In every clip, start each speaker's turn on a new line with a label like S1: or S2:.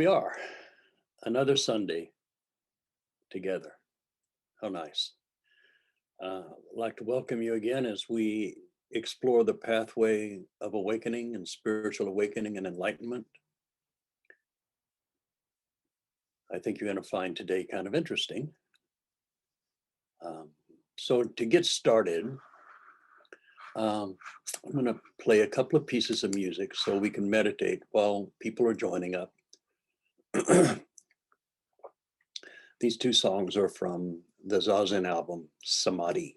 S1: we are, another Sunday together. How nice. I'd like to welcome you again as we explore the pathway of awakening and spiritual awakening and enlightenment. I think you're going to find today kind of interesting. So to get started, I'm going to play a couple of pieces of music so we can meditate while people are joining up. These two songs are from the Zazen album, Samadhi.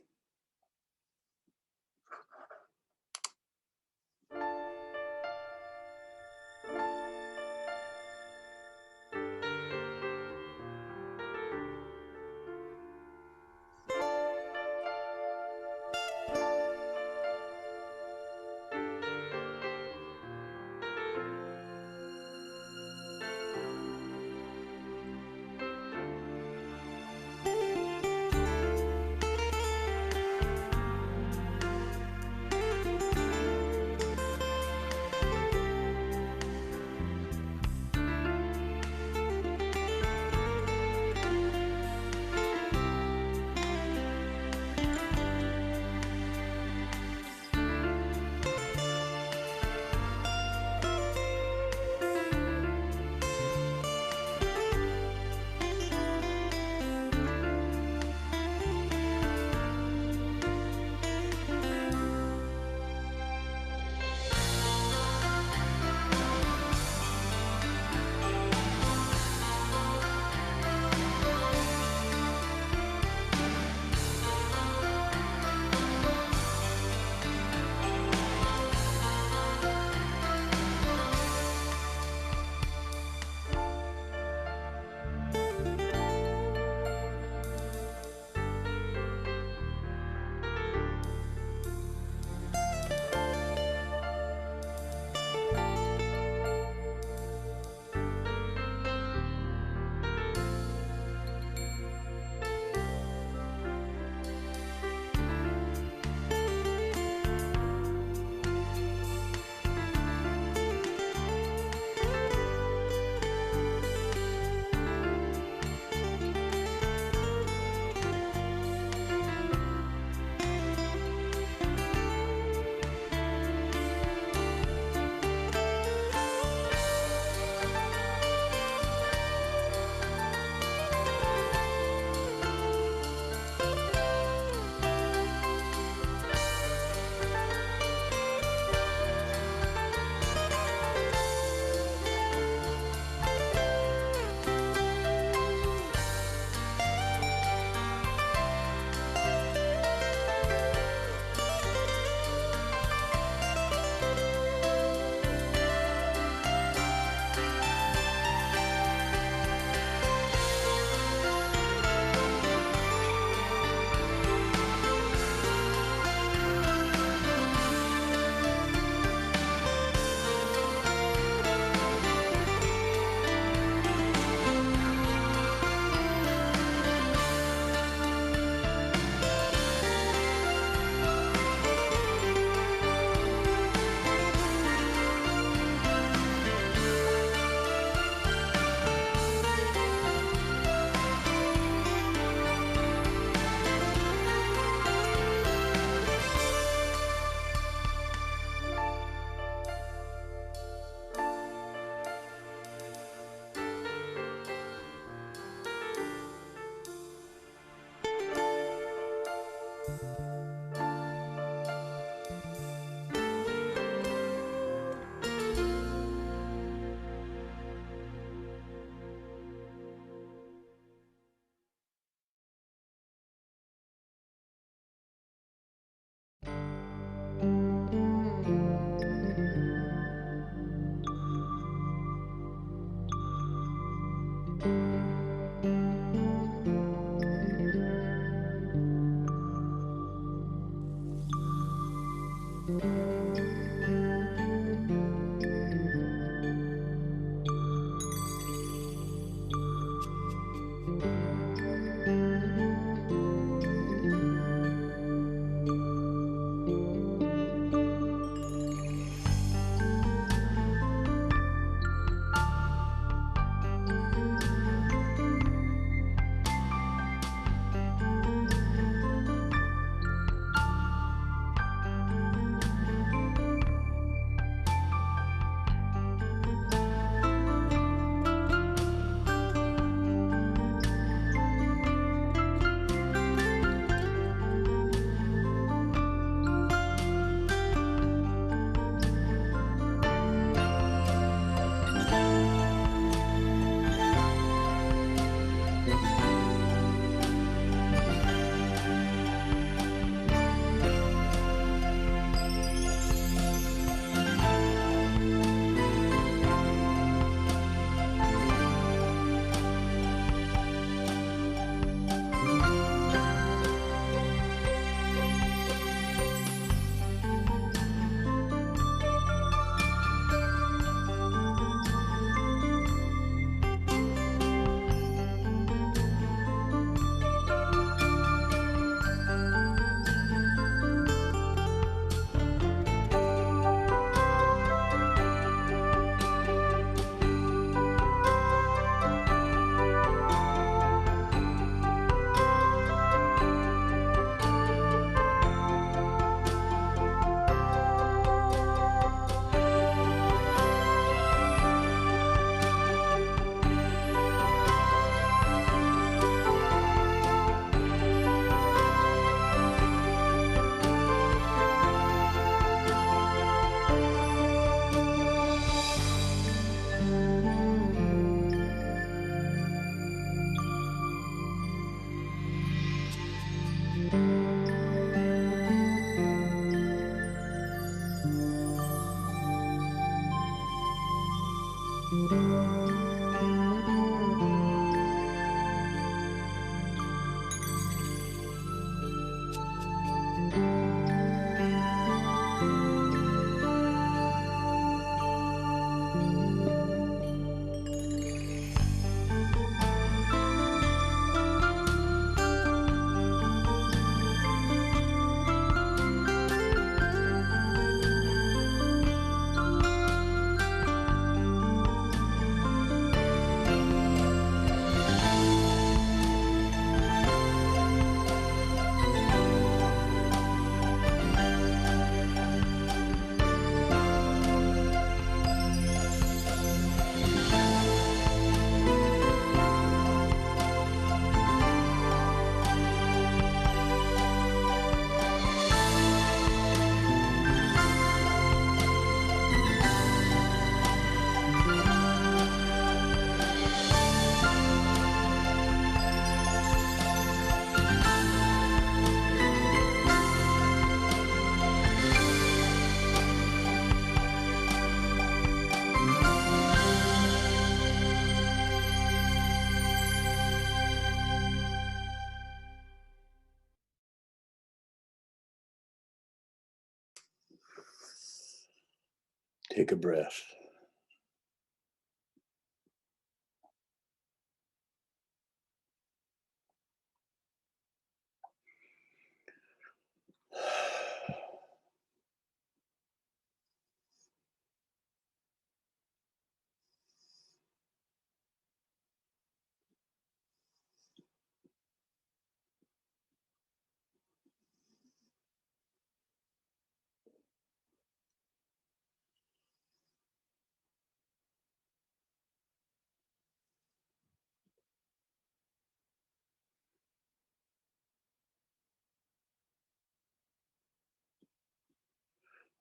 S1: Take a breath.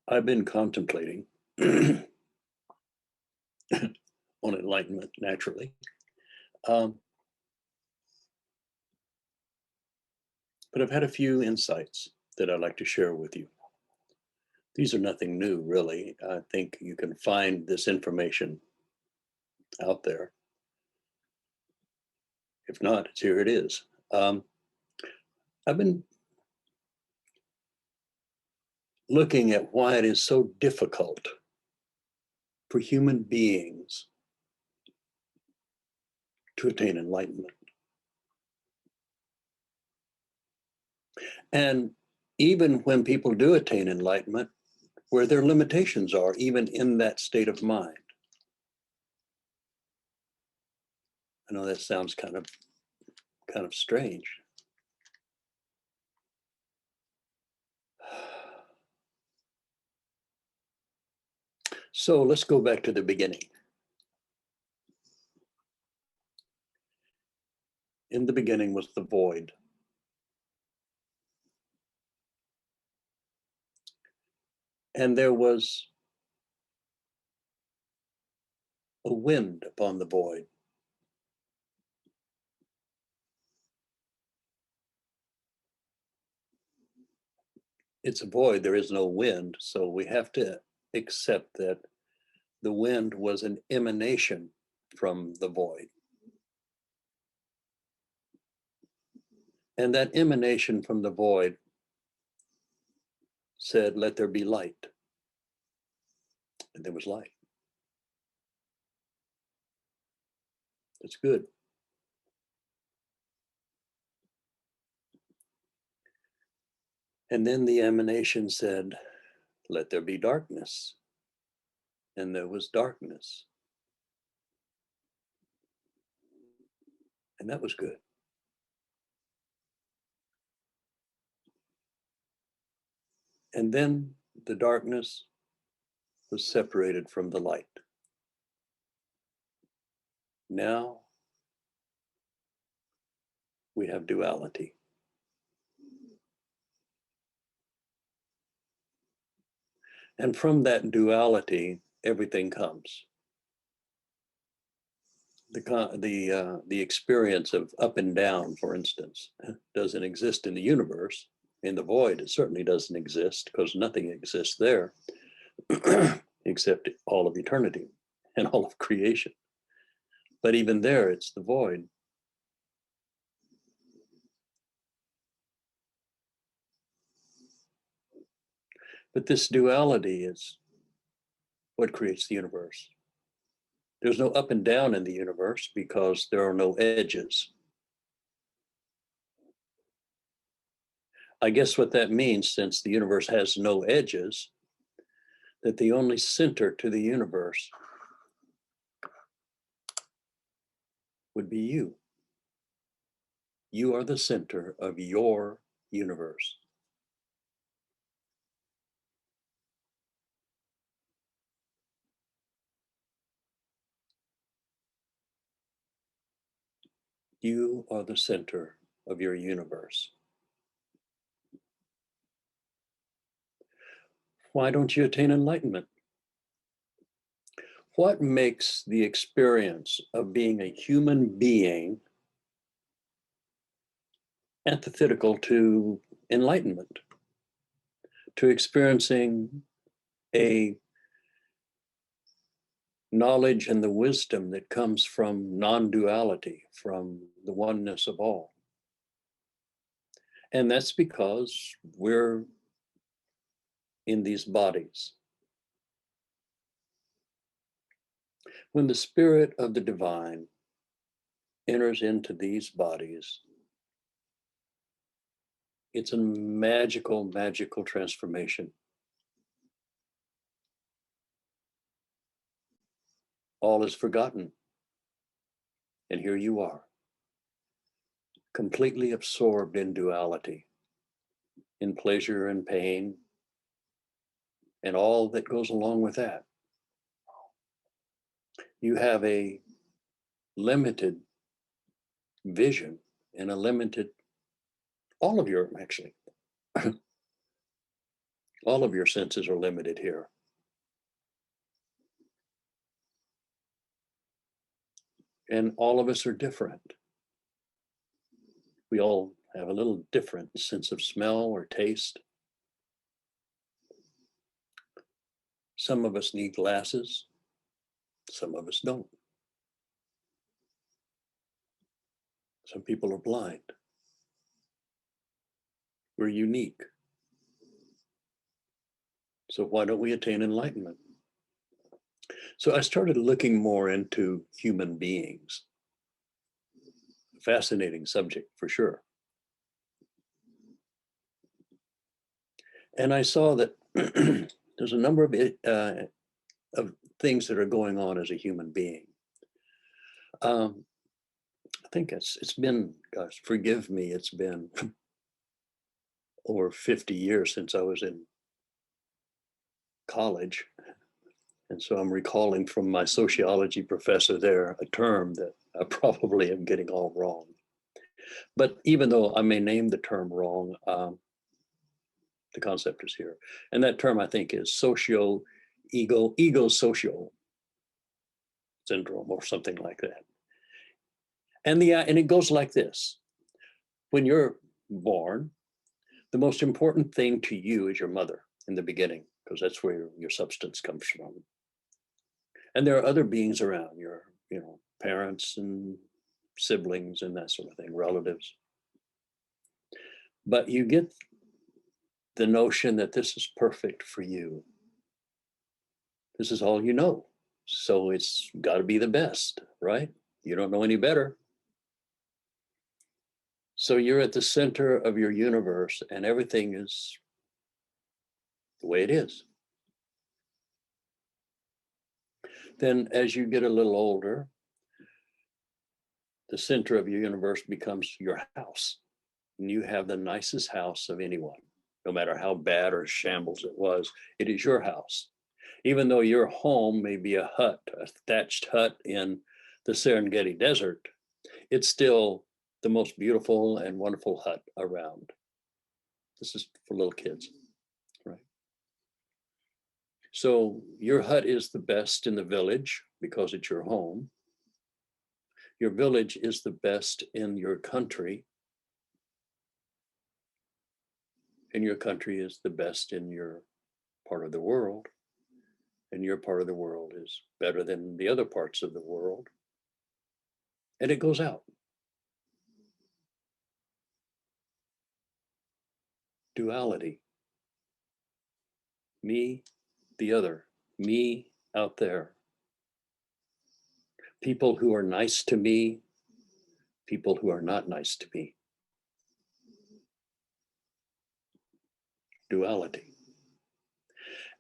S1: I've been contemplating on enlightenment, naturally. But I've had a few insights that I'd like to share with you. These are nothing new, really. I think you can find this information out there. If not, here it is. I've been looking at why it is so difficult for human beings to attain enlightenment. And even when people do attain enlightenment, where their limitations are, even in that state of mind. I know that sounds kind of strange. So let's go back to the beginning. In the beginning was the void. And there was a wind upon the void. It's a void, there is no wind, so we have to accept that the wind was an emanation from the void. And that emanation from the void said, "Let there be light." And there was light. It's good. And then the emanation said, "Let there be darkness." And there was darkness. And that was good. And then the darkness was separated from the light. Now we have duality. And from that duality, everything comes. The experience of up and down, for instance, doesn't exist in the universe. In the void, it certainly doesn't exist because nothing exists there except all of eternity and all of creation. But even there, it's the void. But this duality is what creates the universe. There's no up and down in the universe because there are no edges. I guess what that means, since the universe has no edges, that the only center to the universe would be you. You are the center of your universe. You are the center of your universe. Why don't you attain enlightenment? What makes the experience of being a human being antithetical to enlightenment, to experiencing a knowledge and the wisdom that comes from non-duality, from the oneness of all? And that's because we're in these bodies. When the spirit of the divine enters into these bodies, it's a magical, magical transformation. All is forgotten. And here you are, completely absorbed in duality, in pleasure and pain, and all that goes along with that. You have a limited vision and a limited, all of your, actually, all of your senses are limited here. And all of us are different. We all have a little different sense of smell or taste. Some of us need glasses, some of us don't. Some people are blind. We're unique. So why don't we attain enlightenment? So I started looking more into human beings. Fascinating subject for sure. And I saw that there's a number of things that are going on as a human being. I think it's been, gosh, forgive me, it's been over 50 years since I was in college. And so I'm recalling from my sociology professor there a term that I probably am getting all wrong. But even though I may name the term wrong, the concept is here. And that term I think is ego-social syndrome or something like that. And it goes like this. When you're born, the most important thing to you is your mother in the beginning, because that's where your substance comes from. And there are other beings around, your parents and siblings and that sort of thing, relatives. But you get the notion that this is perfect for you. This is all you know. So it's got to be the best, right? You don't know any better. So you're at the center of your universe and everything is the way it is. Then as you get a little older, the center of your universe becomes your house. And you have the nicest house of anyone. No matter how bad or shambles it was, it is your house. Even though your home may be a hut, a thatched hut in the Serengeti Desert, it's still the most beautiful and wonderful hut around. This is for little kids, right? So your hut is the best in the village because it's your home. Your village is the best in your country. And your country is the best in your part of the world. And your part of the world is better than the other parts of the world. And it goes out. Duality. Me, the other. Me out there. People who are nice to me, people who are not nice to me. Duality.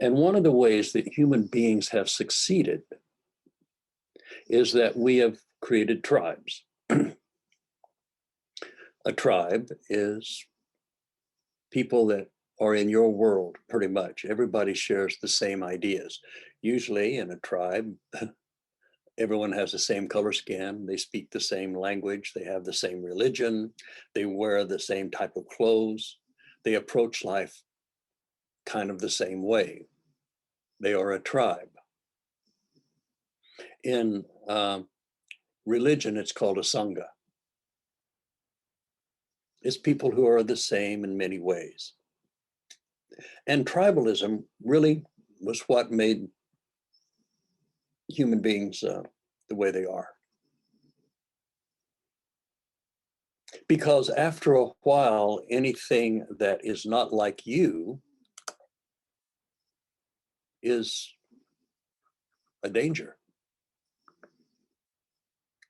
S1: And one of the ways that human beings have succeeded is that we have created tribes. A tribe is people that are in your world, pretty much. Everybody shares the same ideas. Usually in a tribe, everyone has the same color skin, they speak the same language, they have the same religion, they wear the same type of clothes, they approach life kind of the same way. They are a tribe. In religion, it's called a sangha. It's people who are the same in many ways. And tribalism really was what made human beings the way they are. Because after a while, anything that is not like you is a danger.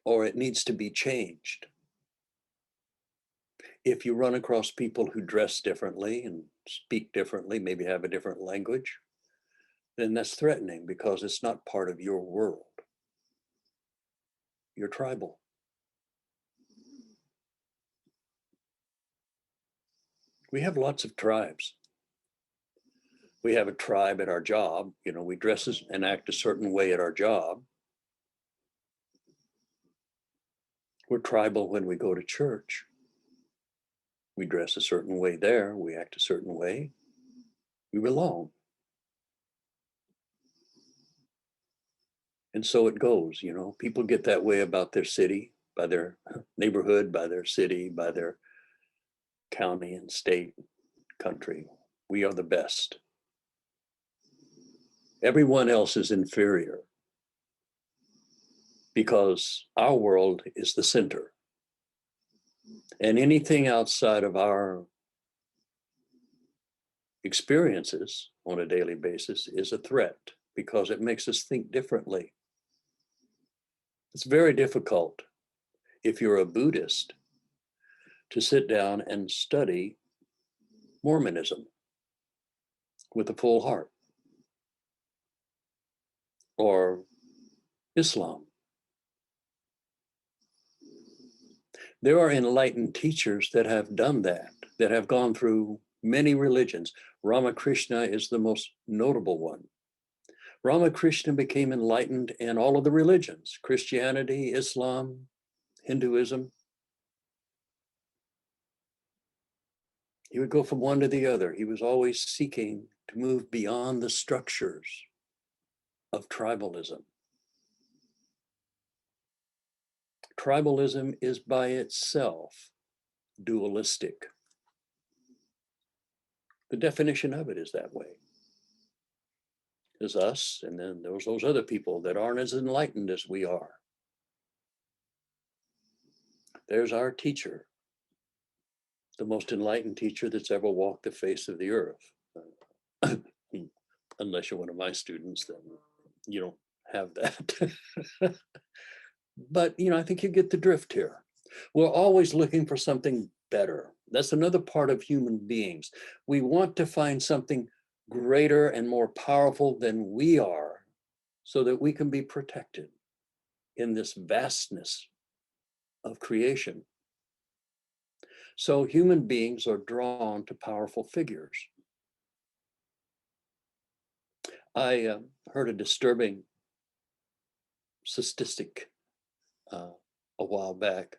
S1: or it needs to be changed. If you run across people who dress differently and speak differently, maybe have a different language, then that's threatening because it's not part of your world. You're tribal. We have lots of tribes. We have a tribe at our job. You know, we dress and act a certain way at our job. We're tribal when we go to church. We dress a certain way there. We act a certain way. We belong. And so it goes, you know, people get that way about their city, by their neighborhood, by their city, by their county and state, country. We are the best. Everyone else is inferior because our world is the center. And anything outside of our experiences on a daily basis is a threat because it makes us think differently. It's very difficult if you're a Buddhist to sit down and study Mormonism with a full heart, or Islam. There are enlightened teachers that have done that have gone through many religions. Ramakrishna is the most notable one. Ramakrishna became enlightened in all of the religions: Christianity, Islam, Hinduism. He would go from one to the other. He was always seeking to move beyond the structures of tribalism. Tribalism is by itself dualistic. The definition of it is that way. There's us, and then there's those other people that aren't as enlightened as we are. There's our teacher, the most enlightened teacher that's ever walked the face of the earth. Unless you're one of my students, then you don't have that. But, you know, I think you get the drift here. We're always looking for something better. That's another part of human beings. We want to find something greater and more powerful than we are so that we can be protected in this vastness of creation. So human beings are drawn to powerful figures. I heard a disturbing statistic a while back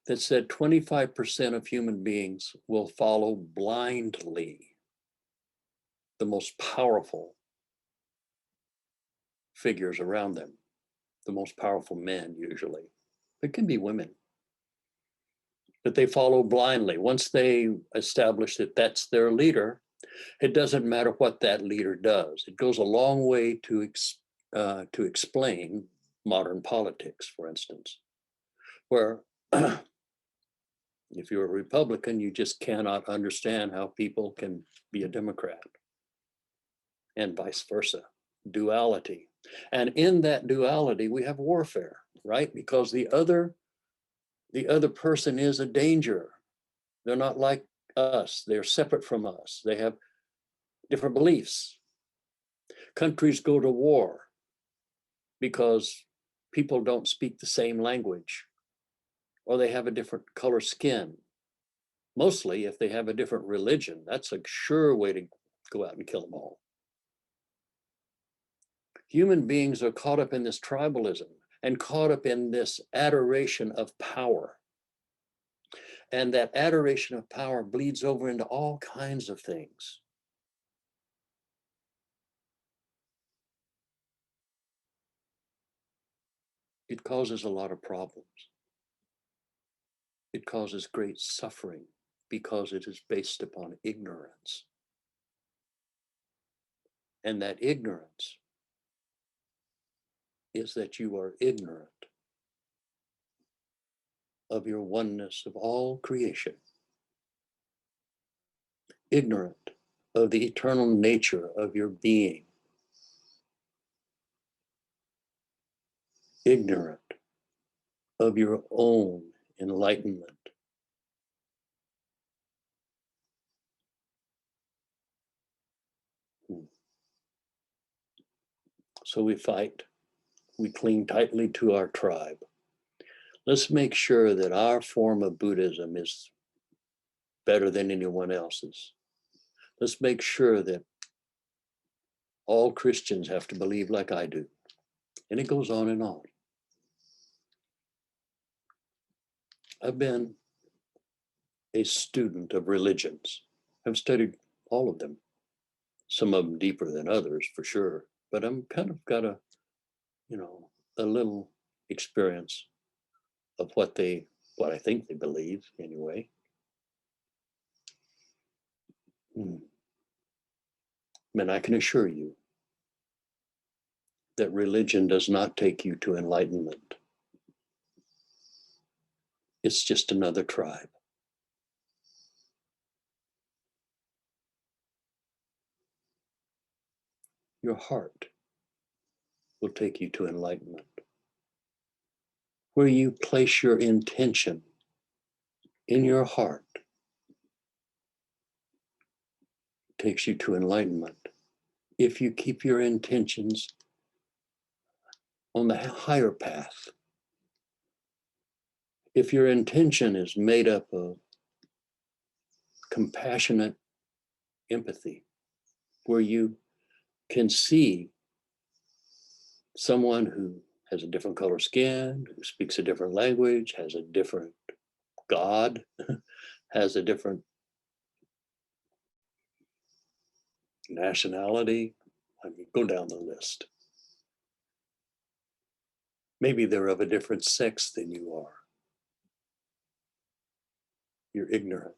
S1: that said 25% of human beings will follow blindly the most powerful figures around them, the most powerful men usually. It can be women, but they follow blindly. Once they establish that that's their leader, it doesn't matter what that leader does. It goes a long way to explain modern politics, for instance, where if you're a Republican, you just cannot understand how people can be a Democrat, and vice versa. Duality. And in that duality, we have warfare, right? Because the other person is a danger. They're not like us. They're separate from us. They have different beliefs. Countries go to war because people don't speak the same language, or they have a different color skin. Mostly, if they have a different religion, that's a sure way to go out and kill them all. Human beings are caught up in this tribalism and caught up in this adoration of power. And that adoration of power bleeds over into all kinds of things. It causes a lot of problems. It causes great suffering because it is based upon ignorance. And that ignorance is that you are ignorant of your oneness of all creation, ignorant of the eternal nature of your being, ignorant of your own enlightenment. So we fight, we cling tightly to our tribe. Let's make sure that our form of Buddhism is better than anyone else's. Let's make sure that all Christians have to believe like I do. And it goes on and on. I've been a student of religions. I've studied all of them, some of them deeper than others for sure, but I'm kind of got a little experience of what I think they believe anyway. And I can assure you that religion does not take you to enlightenment. It's just another tribe. Your heart will take you to enlightenment. Where you place your intention in your heart takes you to enlightenment. If you keep your intentions on the higher path, if your intention is made up of compassionate empathy, where you can see someone who has a different color skin, who speaks a different language, has a different God, has a different nationality. I mean, go down the list. Maybe they're of a different sex than you are. You're ignorant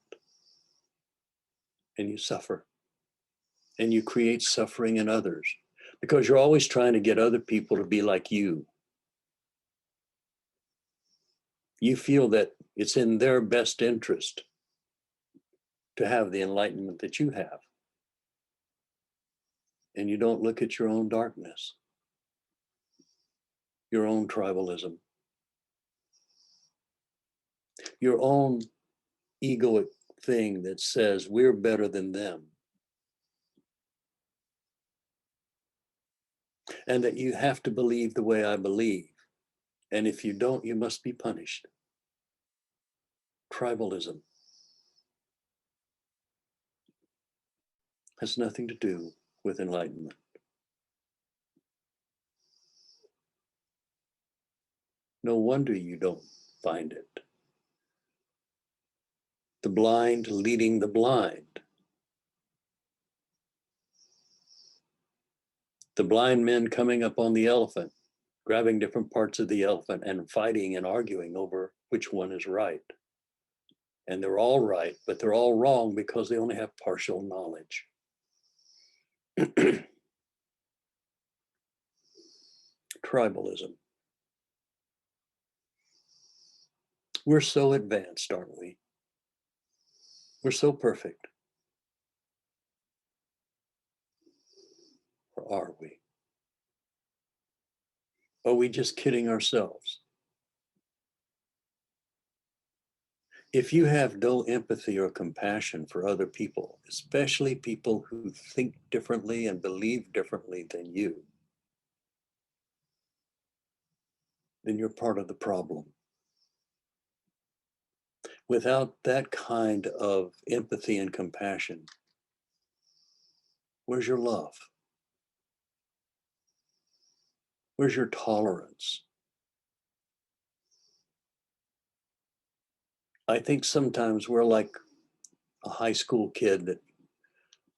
S1: and you suffer and you create suffering in others because you're always trying to get other people to be like you. You feel that it's in their best interest to have the enlightenment that you have. And you don't look at your own darkness, your own tribalism, your own egoic thing that says we're better than them. And that you have to believe the way I believe. And if you don't, you must be punished. Tribalism has nothing to do with enlightenment. No wonder you don't find it. The blind leading the blind. The blind men coming up on the elephant, grabbing different parts of the elephant and fighting and arguing over which one is right. And they're all right, but they're all wrong because they only have partial knowledge. Tribalism. We're so advanced, aren't we? We're so perfect. Or are we? Are we just kidding ourselves? If you have no empathy or compassion for other people, especially people who think differently and believe differently than you, then you're part of the problem. Without that kind of empathy and compassion, where's your love? Where's your tolerance? I think sometimes we're like a high school kid that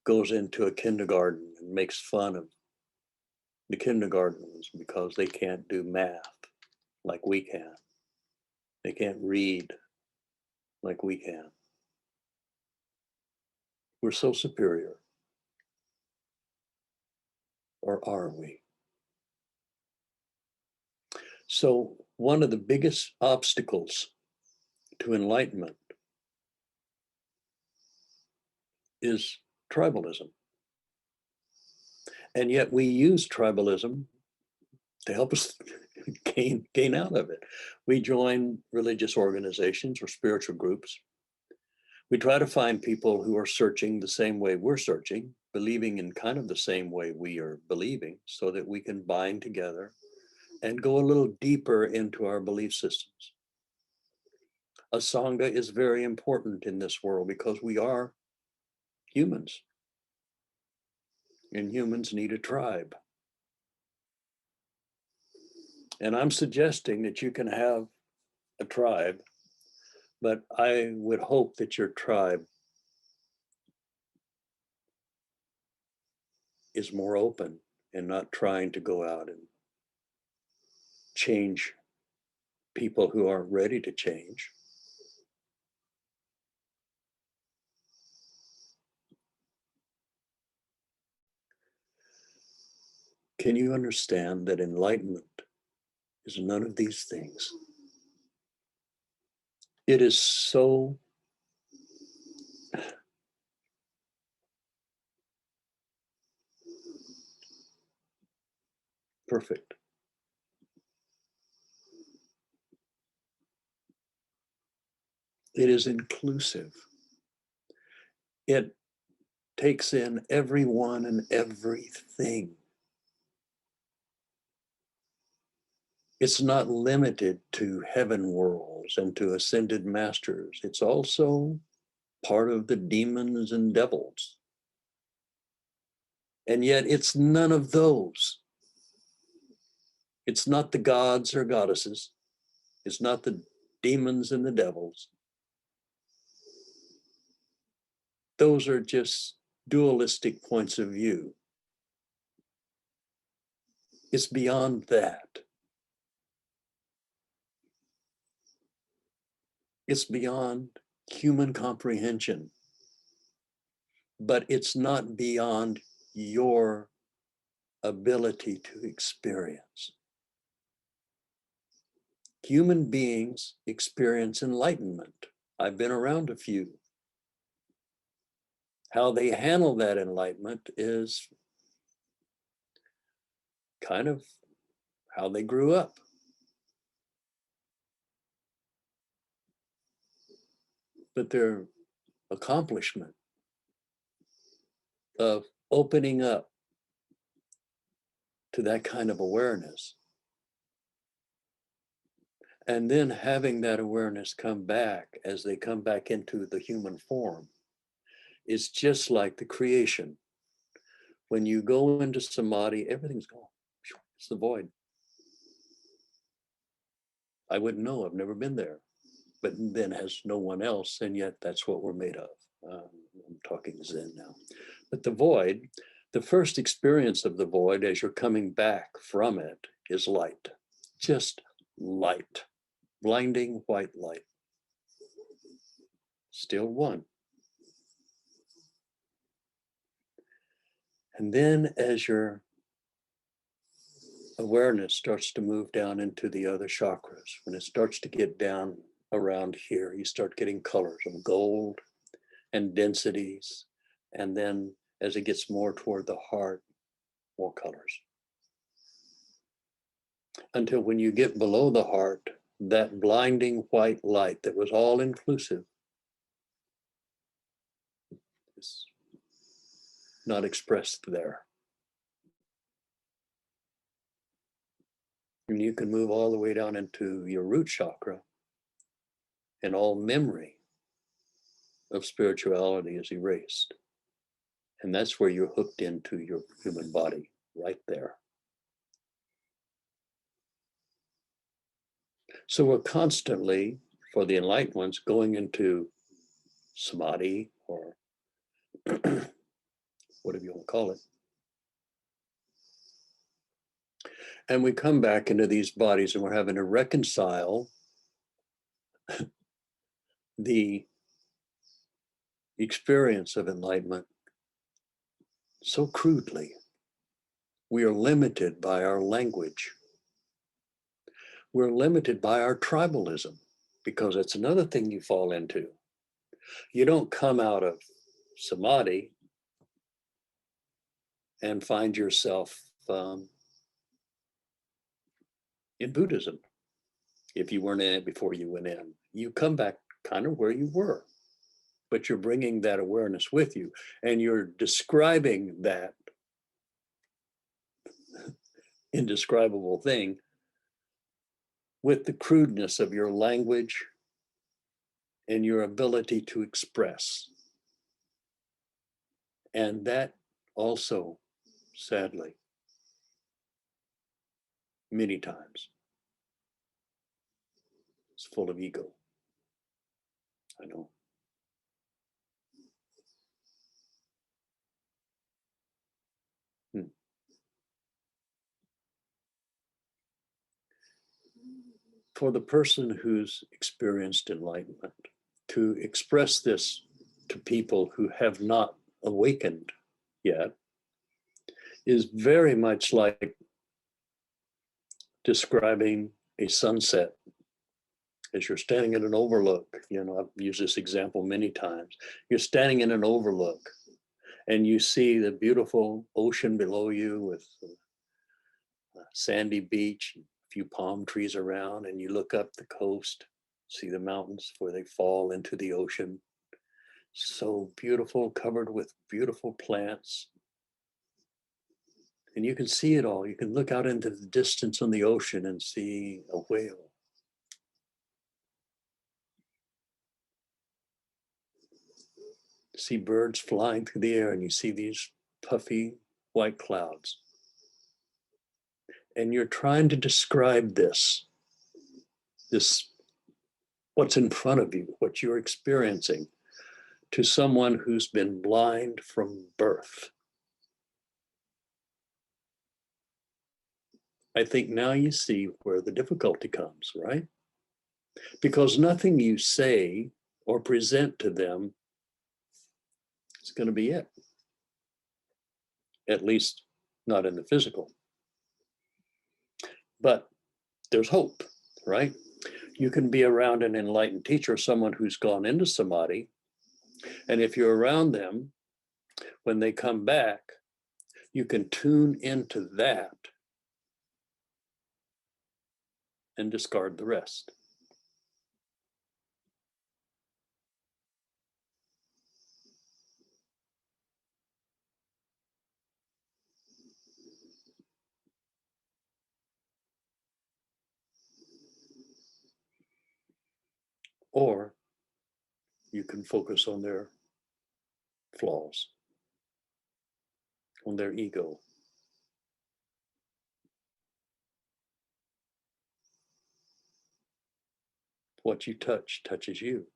S1: goes into a kindergarten and makes fun of the kindergartners because they can't do math like we can. They can't read like we can. We're so superior. Or are we? So one of the biggest obstacles to enlightenment is tribalism. And yet we use tribalism to help us gain out of it. We join religious organizations or spiritual groups. We try to find people who are searching the same way we're searching, believing in kind of the same way we are believing, so that we can bind together and go a little deeper into our belief systems. A sangha is very important in this world because we are humans, and humans need a tribe. And I'm suggesting that you can have a tribe, but I would hope that your tribe is more open and not trying to go out and change people who aren't ready to change. Can you understand that enlightenment is none of these things? It is so perfect. It is inclusive. It takes in everyone and everything. It's not limited to heaven worlds and to ascended masters. It's also part of the demons and devils. And yet it's none of those. It's not the gods or goddesses. It's not the demons and the devils. Those are just dualistic points of view. It's beyond that. It's beyond human comprehension, but it's not beyond your ability to experience. Human beings experience enlightenment. I've been around a few. How they handle that enlightenment is kind of how they grew up. But their accomplishment of opening up to that kind of awareness, and then having that awareness come back as they come back into the human form, is just like the creation. When you go into samadhi, everything's gone. It's the void. I wouldn't know, I've never been there, but then has no one else, and yet that's what we're made of. I'm talking Zen now. But the void, the first experience of the void as you're coming back from it is light, just light, blinding white light. Still one. And then as your awareness starts to move down into the other chakras, when it starts to get down around here, you start getting colors of gold and densities. And then as it gets more toward the heart, more colors. Until when you get below the heart, that blinding white light that was all inclusive is not expressed there. And you can move all the way down into your root chakra, and all memory of spirituality is erased. And that's where you're hooked into your human body, right there. So we're constantly, for the enlightened ones, going into samadhi, or whatever you want to call it. And we come back into these bodies, and we're having to reconcile the experience of enlightenment so crudely. We are limited by our language. We're limited by our tribalism, because it's another thing you fall into. You don't come out of samadhi and find yourself in Buddhism. If you weren't in it before you went in, you come back kind of where you were, but you're bringing that awareness with you, and you're describing that indescribable thing with the crudeness of your language and your ability to express. And that also, sadly, many times, is full of ego. I know. For the person who's experienced enlightenment, to express this to people who have not awakened yet is very much like describing a sunset as you're standing at an overlook. You know, I've used this example many times. You're standing in an overlook and you see the beautiful ocean below you with a sandy beach, a few palm trees around, and you look up the coast, see the mountains where they fall into the ocean. So beautiful, covered with beautiful plants. And you can see it all. You can look out into the distance on the ocean and see a whale. See birds flying through the air, and you see these puffy white clouds. And you're trying to describe this, what's in front of you, what you're experiencing, to someone who's been blind from birth. I think now you see where the difficulty comes, right? Because nothing you say or present to them is going to be it. At least not in the physical. But there's hope, right? You can be around an enlightened teacher, someone who's gone into samadhi, and if you're around them, when they come back, you can tune into that and discard the rest. Or you can focus on their flaws, on their ego. What you touch touches you.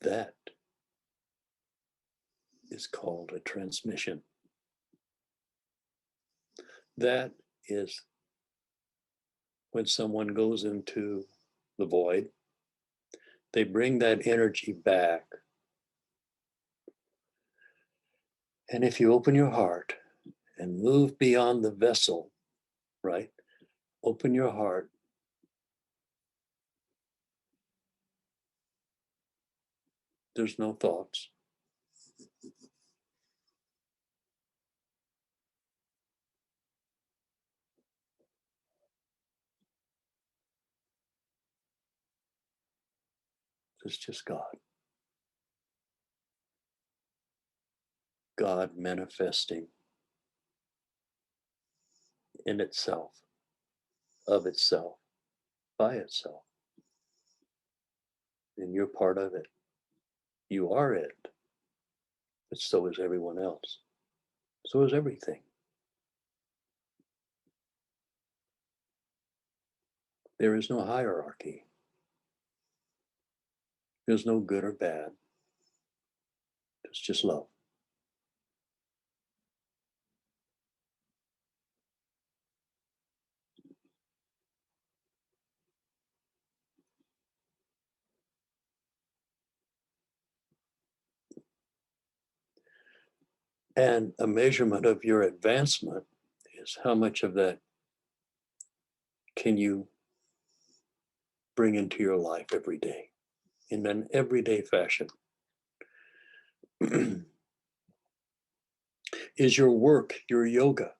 S1: That is called a transmission. That is when someone goes into the void, they bring that energy back. And if you open your heart and move beyond the vessel, right? Open your heart. There's no thoughts. It's just God. God manifesting in itself, of itself, by itself. And you're part of it. You are it. but so is everyone else. So is everything. There is no hierarchy. There's no good or bad. It's just love. And a measurement of your advancement is how much of that can you bring into your life every day in an everyday fashion. Is your work your yoga?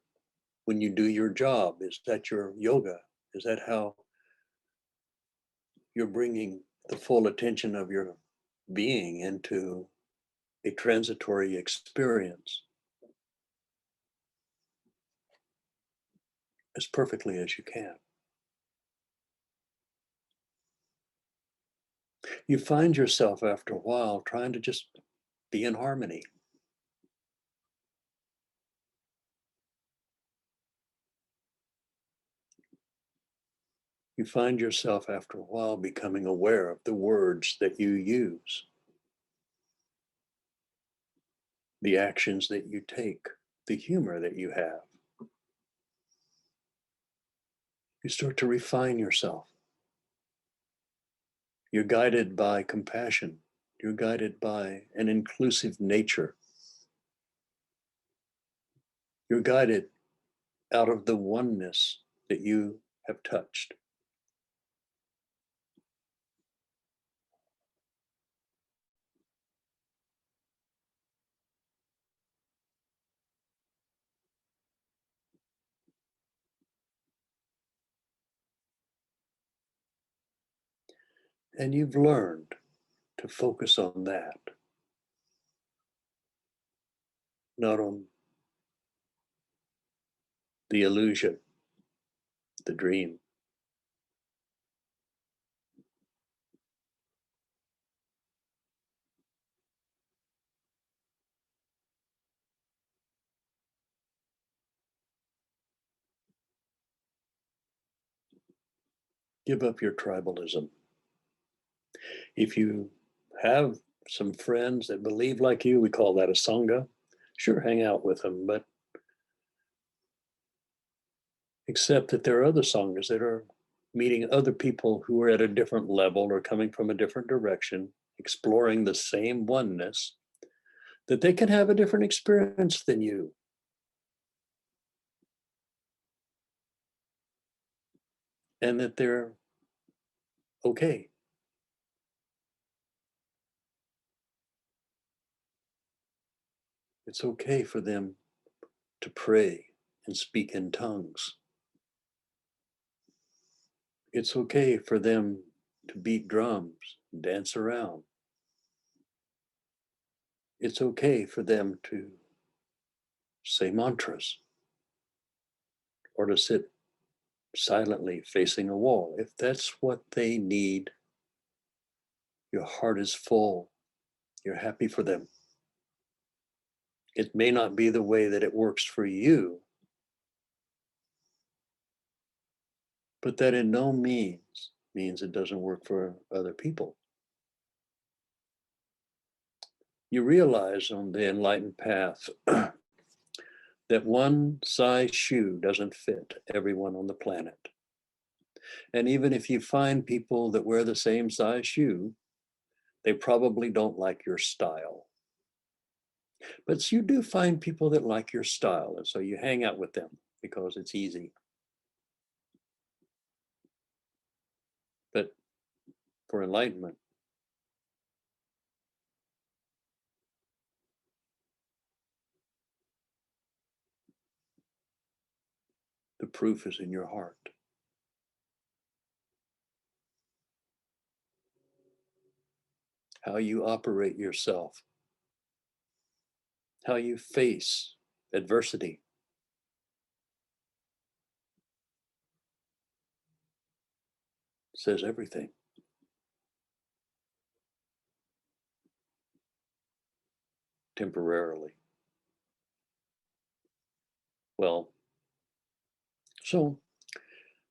S1: When you do your job, is that your yoga? Is that how you're bringing the full attention of your being into a transitory experience as perfectly as you can? You find yourself after a while trying to just be in harmony. You find yourself after a while becoming aware of the words that you use, the actions that you take, the humor that you have. You start to refine yourself. You're guided by compassion. You're guided by an inclusive nature. You're guided out of the oneness that you have touched. And you've learned to focus on that, not on the illusion, the dream. Give up your tribalism. If you have some friends that believe like you, we call that a sangha. Sure, hang out with them, but accept that there are other sanghas that are meeting other people who are at a different level or coming from a different direction, exploring the same oneness, that they can have a different experience than you. And that they're okay. It's okay for them to pray and speak in tongues. It's okay for them to beat drums, dance around. It's okay for them to say mantras or to sit silently facing a wall. If that's what they need, your heart is full, you're happy for them. It may not be the way that it works for you, but that in no means means it doesn't work for other people. You realize on the enlightened path that one size shoe doesn't fit everyone on the planet. And even if you find people that wear the same size shoe, they probably don't like your style. But you do find people that like your style, and so you hang out with them because it's easy. But for enlightenment, the proof is in your heart. How you operate yourself, how you face adversity. Says everything. temporarily. Well, so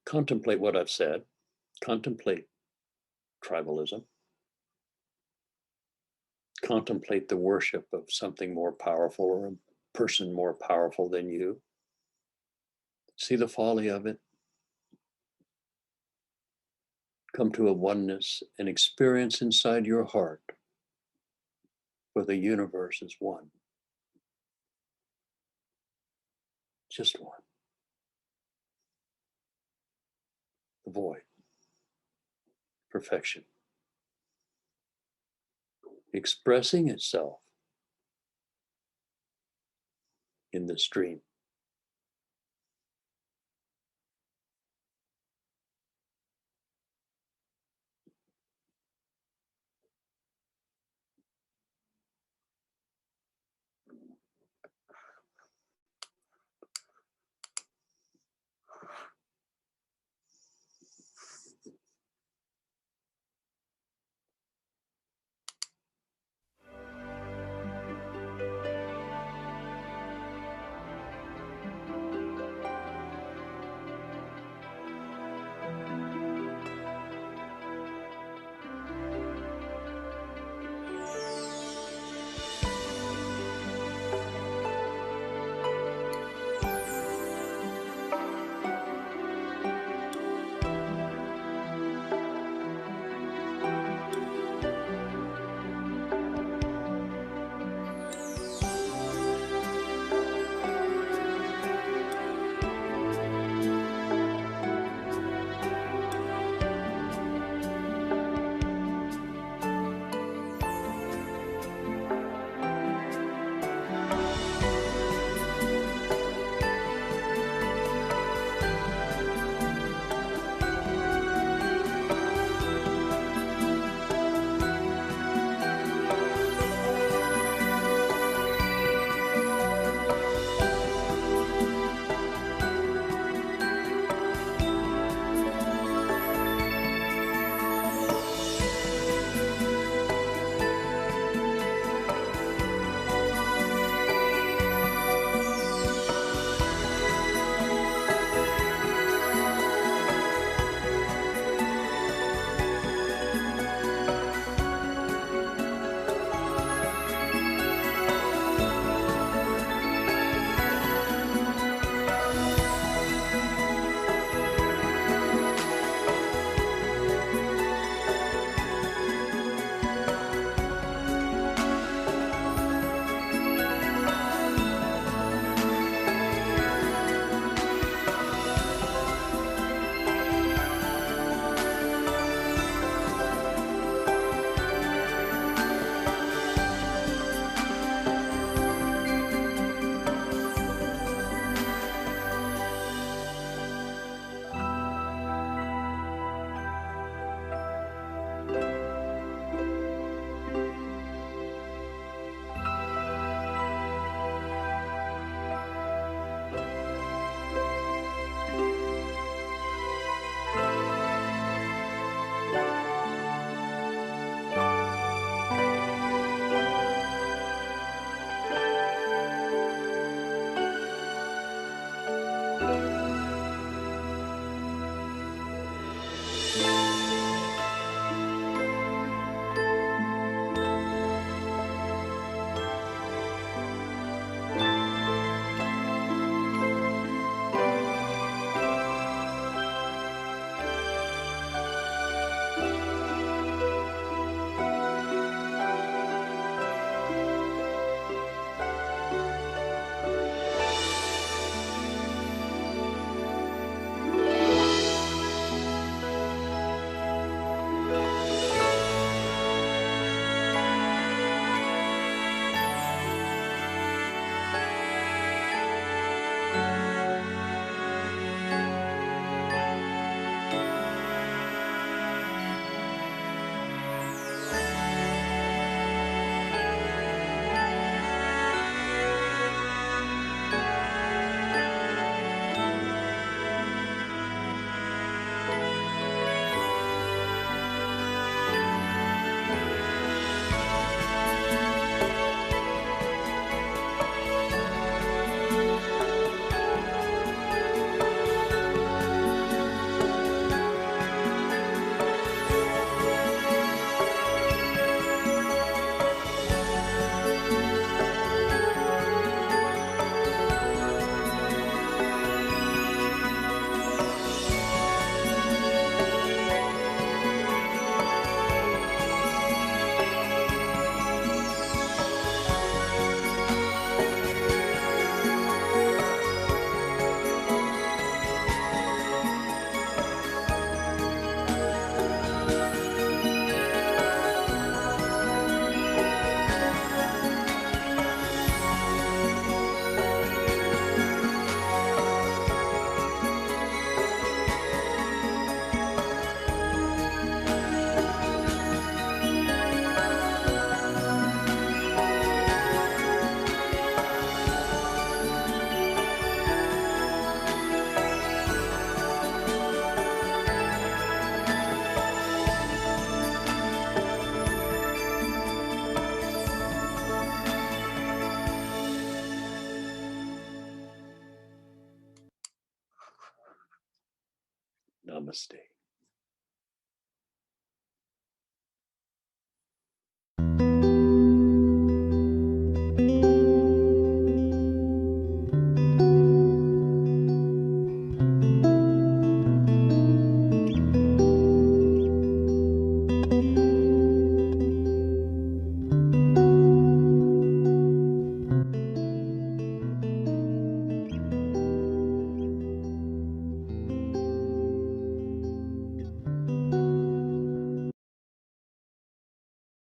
S1: contemplate what I've said, contemplate tribalism, contemplate the worship of something more powerful or a person more powerful than you. See the folly of it. Come to a oneness and experience inside your heart where the universe is one. Just one. The void. Perfection. Expressing itself in this dream. Namaste.